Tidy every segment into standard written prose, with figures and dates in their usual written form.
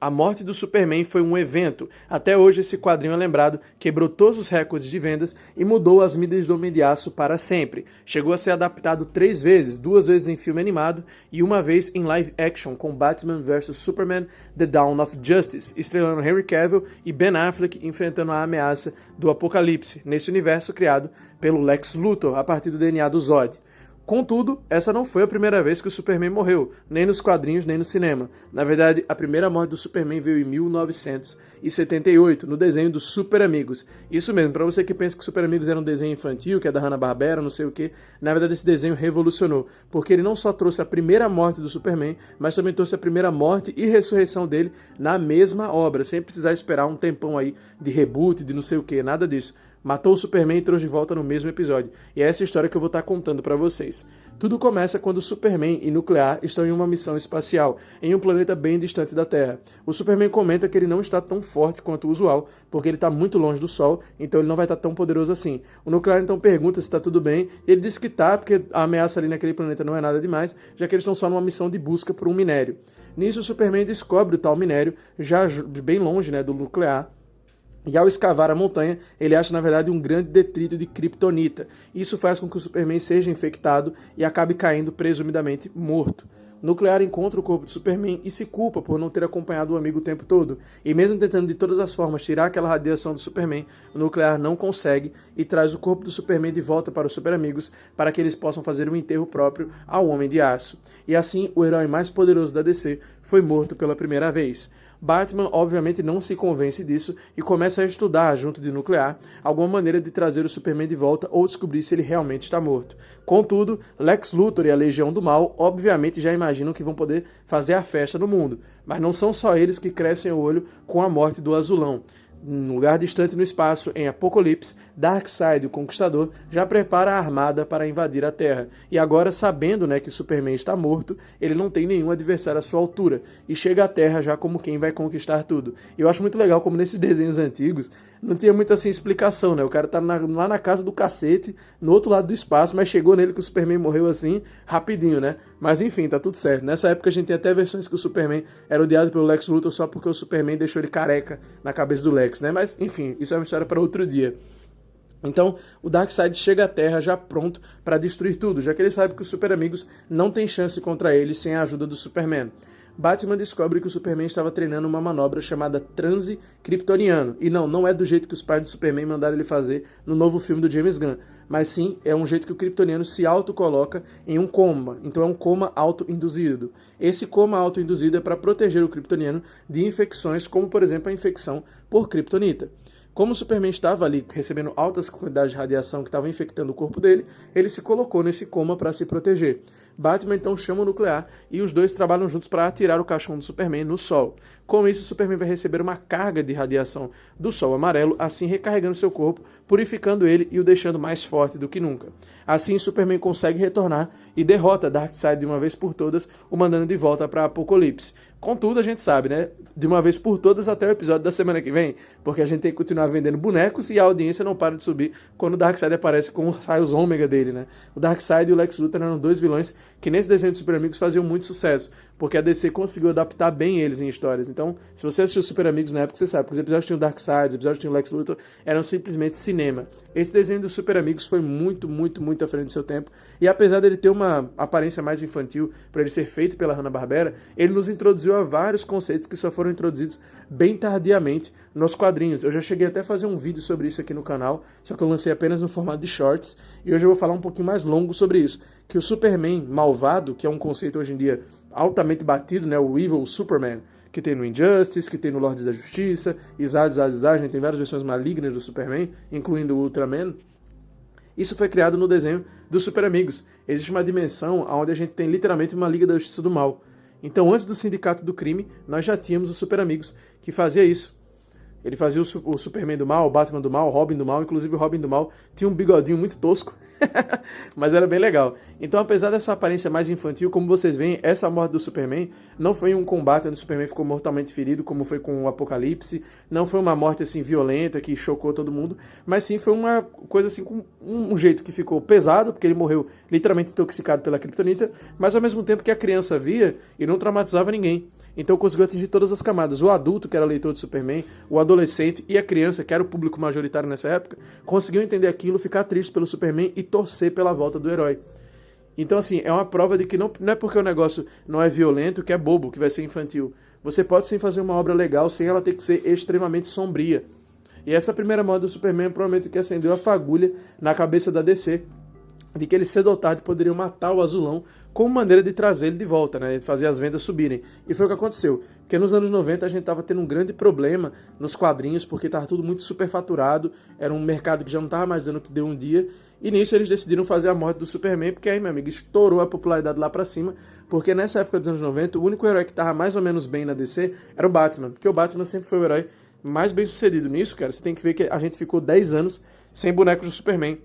A morte do Superman foi um evento. Até hoje esse quadrinho é lembrado, quebrou todos os recordes de vendas e mudou as mídias do Homem de Aço para sempre. Chegou a ser adaptado 3 vezes, 2 vezes em filme animado e 1 vez em live action com Batman vs Superman The Dawn of Justice, estrelando Henry Cavill e Ben Affleck enfrentando a ameaça do Apocalipse, nesse universo criado pelo Lex Luthor a partir do DNA do Zod. Contudo, essa não foi a primeira vez que o Superman morreu, nem nos quadrinhos, nem no cinema. Na verdade, a primeira morte do Superman veio em 1978, no desenho dos Super Amigos. Isso mesmo, para você que pensa que Super Amigos era um desenho infantil, que é da Hanna-Barbera, não sei o que, na verdade esse desenho revolucionou, porque ele não só trouxe a primeira morte do Superman, mas também trouxe a primeira morte e ressurreição dele na mesma obra, sem precisar esperar um tempão aí de reboot, de não sei o que, nada disso. Matou o Superman e trouxe de volta no mesmo episódio. E é essa história que eu vou estar contando para vocês. Tudo começa quando o Superman e Nuclear estão em uma missão espacial, em um planeta bem distante da Terra. O Superman comenta que ele não está tão forte quanto o usual, porque ele está muito longe do Sol, então ele não vai estar tão poderoso assim. O Nuclear então pergunta se está tudo bem, e ele diz que tá, porque a ameaça ali naquele planeta não é nada demais, já que eles estão só numa missão de busca por um minério. Nisso o Superman descobre o tal minério, já bem longe, né, do Nuclear. E ao escavar a montanha, ele acha na verdade um grande detrito de kryptonita. Isso faz com que o Superman seja infectado e acabe caindo presumidamente morto. O Nuclear encontra o corpo do Superman e se culpa por não ter acompanhado o amigo o tempo todo. E mesmo tentando de todas as formas tirar aquela radiação do Superman, o Nuclear não consegue e traz o corpo do Superman de volta para os Super Amigos para que eles possam fazer um enterro próprio ao Homem de Aço. E assim, o herói mais poderoso da DC foi morto pela primeira vez. Batman obviamente não se convence disso e começa a estudar, junto de Nuclear, alguma maneira de trazer o Superman de volta ou descobrir se ele realmente está morto. Contudo, Lex Luthor e a Legião do Mal obviamente já imaginam que vão poder fazer a festa no mundo, mas não são só eles que crescem o olho com a morte do Azulão. Num lugar distante no espaço, em Apocalipse, Darkseid, o Conquistador, já prepara a armada para invadir a Terra. E agora, sabendo, né, que Superman está morto, ele não tem nenhum adversário à sua altura. E chega à Terra já como quem vai conquistar tudo. E eu acho muito legal como nesses desenhos antigos não tinha muita assim explicação, né? O cara tá lá na casa do cacete, no outro lado do espaço, mas chegou nele que o Superman morreu assim, rapidinho, né? Mas enfim, tá tudo certo. Nessa época a gente tem até versões que o Superman era odiado pelo Lex Luthor só porque o Superman deixou ele careca na cabeça do Lex, né? Mas enfim, isso é uma história para outro dia. Então, o Darkseid chega à Terra já pronto para destruir tudo, já que ele sabe que os Super Amigos não têm chance contra ele sem a ajuda do Superman. Batman descobre que o Superman estava treinando uma manobra chamada transe kryptoniano. E não é do jeito que os pais do Superman mandaram ele fazer no novo filme do James Gunn, mas sim é um jeito que o kryptoniano se autocoloca em um coma. Então é um coma autoinduzido. Esse coma autoinduzido é para proteger o kryptoniano de infecções, como por exemplo a infecção por kryptonita. Como o Superman estava ali recebendo altas quantidades de radiação que estava infectando o corpo dele, ele se colocou nesse coma para se proteger. Batman então chama o Nuclear e os dois trabalham juntos para atirar o caixão do Superman no Sol. Com isso, o Superman vai receber uma carga de radiação do Sol amarelo, assim recarregando seu corpo, purificando ele e o deixando mais forte do que nunca. Assim, Superman consegue retornar e derrota Darkseid de uma vez por todas, o mandando de volta para Apocalipse. Contudo, a gente sabe, né? De uma vez por todas até o episódio da semana que vem, porque a gente tem que continuar vendendo bonecos e a audiência não para de subir quando o Darkseid aparece com os raios ômega dele, né? O Darkseid e o Lex Luthor eram dois vilões que nesse desenho de Super Amigos faziam muito sucesso, porque a DC conseguiu adaptar bem eles em histórias. Então, se você assistiu Super Amigos na época, você sabe que os episódios tinham Darkseid, os episódios tinham Lex Luthor, eram simplesmente cinema. Esse desenho dos Super Amigos foi muito à frente do seu tempo, e apesar dele ter uma aparência mais infantil, para ele ser feito pela Hanna-Barbera, ele nos introduziu a vários conceitos que só foram introduzidos bem tardiamente nos quadrinhos. Eu já cheguei até a fazer um vídeo sobre isso aqui no canal, só que eu lancei apenas no formato de shorts, e hoje eu vou falar um pouquinho mais longo sobre isso, que o Superman malvado, que é um conceito hoje em dia altamente batido, né, o Evil Superman, que tem no Injustice, que tem no Lords da Justiça, a gente tem várias versões malignas do Superman, incluindo o Ultraman. Isso foi criado no desenho dos Super Amigos. Existe uma dimensão onde a gente tem literalmente uma Liga da Justiça do Mal. Então, antes do Sindicato do Crime, nós já tínhamos os Super Amigos que fazia isso. Ele fazia o Superman do mal, o Batman do mal, o Robin do mal, inclusive o Robin do mal tinha um bigodinho muito tosco, mas era bem legal. Então, apesar dessa aparência mais infantil, como vocês veem, essa morte do Superman não foi um combate onde o Superman ficou mortalmente ferido, como foi com o Apocalipse, não foi uma morte assim violenta que chocou todo mundo, mas sim foi uma coisa assim com um jeito que ficou pesado, porque ele morreu literalmente intoxicado pela kryptonita, mas ao mesmo tempo que a criança via e não traumatizava ninguém. Então conseguiu atingir todas as camadas. O adulto, que era leitor de Superman, o adolescente e a criança, que era o público majoritário nessa época, conseguiu entender aquilo, ficar triste pelo Superman e torcer pela volta do herói. Então, assim, é uma prova de que não é porque o negócio não é violento que é bobo, que vai ser infantil. Você pode sim fazer uma obra legal sem ela ter que ser extremamente sombria. E essa primeira moda do Superman provavelmente que acendeu a fagulha na cabeça da DC, de que eles cedo ou tarde poderiam matar o Azulão como maneira de trazer ele de volta, né? De fazer as vendas subirem. E foi o que aconteceu. Porque nos anos 90 a gente estava tendo um grande problema nos quadrinhos, porque estava tudo muito superfaturado, era um mercado que já não estava mais dando o que deu um dia, e nisso eles decidiram fazer a morte do Superman, porque aí, meu amigo, estourou a popularidade lá pra cima, porque nessa época dos anos 90, o único herói que estava mais ou menos bem na DC era o Batman, porque o Batman sempre foi o herói mais bem sucedido nisso, cara. Você tem que ver que a gente ficou 10 anos sem bonecos do Superman.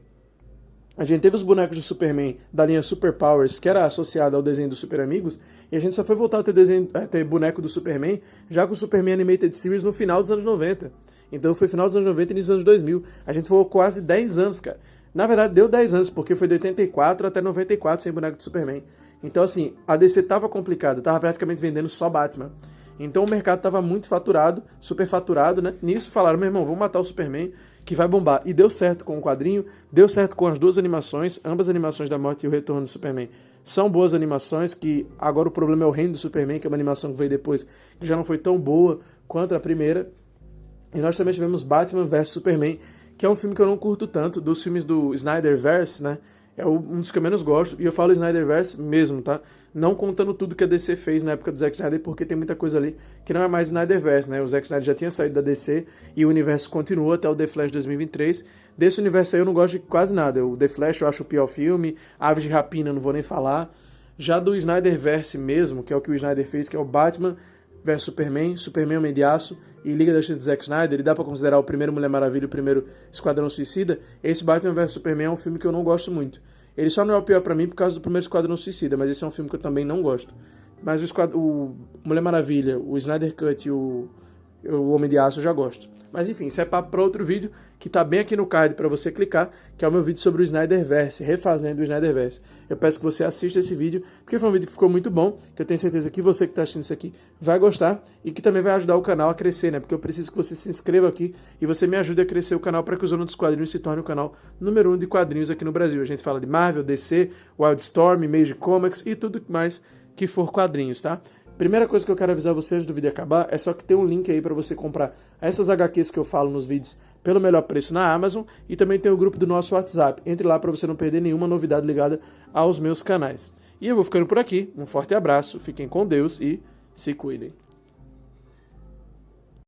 A gente teve os bonecos do Superman da linha Super Powers, que era associada ao desenho dos Super Amigos, e a gente só foi voltar a ter boneco do Superman já com o Superman Animated Series no final dos anos 90. Então foi final dos anos 90 e início dos anos 2000. A gente ficou quase 10 anos, cara. Na verdade, deu 10 anos, porque foi de 84 até 94 sem boneco do Superman. Então, assim, a DC tava complicada, tava praticamente vendendo só Batman. Então o mercado tava muito faturado, superfaturado, né? Nisso falaram, meu irmão, vamos matar o Superman, que vai bombar. E deu certo com o quadrinho, deu certo com as duas animações, ambas animações da Morte e o Retorno do Superman. São boas animações, que agora o problema é o Reino do Superman, que é uma animação que veio depois, que já não foi tão boa quanto a primeira. E nós também tivemos Batman vs Superman, que é um filme que eu não curto tanto, dos filmes do Snyderverse, né? É um dos que eu menos gosto, e eu falo Snyderverse mesmo, tá? Não contando tudo que a DC fez na época do Zack Snyder, porque tem muita coisa ali que não é mais Snyderverse, né? O Zack Snyder já tinha saído da DC e o universo continuou até o The Flash 2023. Desse universo aí eu não gosto de quase nada. O The Flash eu acho o pior filme, Aves de Rapina eu não vou nem falar. Já do Snyderverse mesmo, que é o que o Snyder fez, que é o Batman vs Superman, Superman Homem de Aço e Liga da Justiça de Zack Snyder, ele dá pra considerar o primeiro Mulher Maravilha e o primeiro Esquadrão Suicida. Esse Batman vs Superman é um filme que eu não gosto muito. Ele só não é o pior pra mim por causa do primeiro Esquadrão Suicida, mas esse é um filme que eu também não gosto. Mas o Mulher Maravilha, o Snyder Cut e o Homem de Aço eu já gosto. Mas enfim, isso é papo para outro vídeo que tá bem aqui no card para você clicar, que é o meu vídeo sobre o Snyderverse, refazendo o Snyderverse. Eu peço que você assista esse vídeo, porque foi um vídeo que ficou muito bom, que eu tenho certeza que você que tá assistindo isso aqui vai gostar e que também vai ajudar o canal a crescer, né? Porque eu preciso que você se inscreva aqui e você me ajude a crescer o canal para que o Zona dos Quadrinhos se torne o canal número 1 de quadrinhos aqui no Brasil. A gente fala de Marvel, DC, Wildstorm, Image Comics e tudo mais que for quadrinhos, tá? Primeira coisa que eu quero avisar vocês do vídeo acabar é só que tem um link aí para você comprar essas HQs que eu falo nos vídeos pelo melhor preço na Amazon e também tem o grupo do nosso WhatsApp. Entre lá para você não perder nenhuma novidade ligada aos meus canais. E eu vou ficando por aqui. Um forte abraço, fiquem com Deus e se cuidem.